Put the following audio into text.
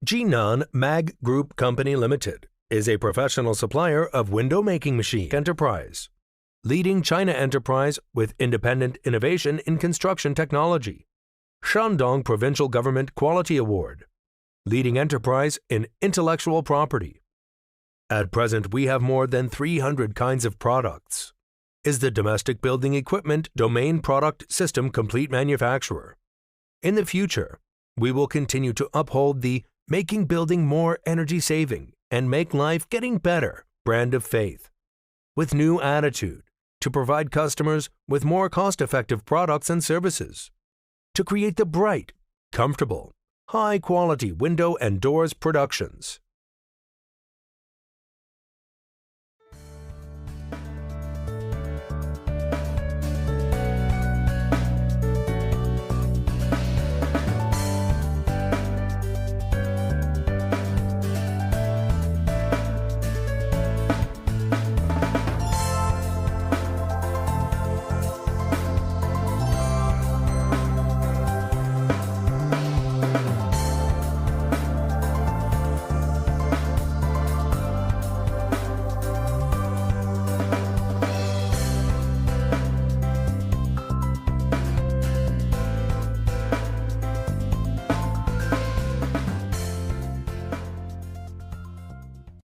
Jinan Mag Group Company Limited is a professional supplier of window-making machine enterprise, leading China enterprise with independent innovation in construction technology. Shandong Provincial Government Quality Award, leading enterprise in intellectual property. At present, we have more than 300 kinds of products. Is the domestic building equipment domain product system complete manufacturer. In the future, we will continue to uphold the making building more energy saving and make life getting better brand of faith, with new attitude to provide customers with more cost-effective products and services, to create the bright, comfortable, high-quality window and doors productions.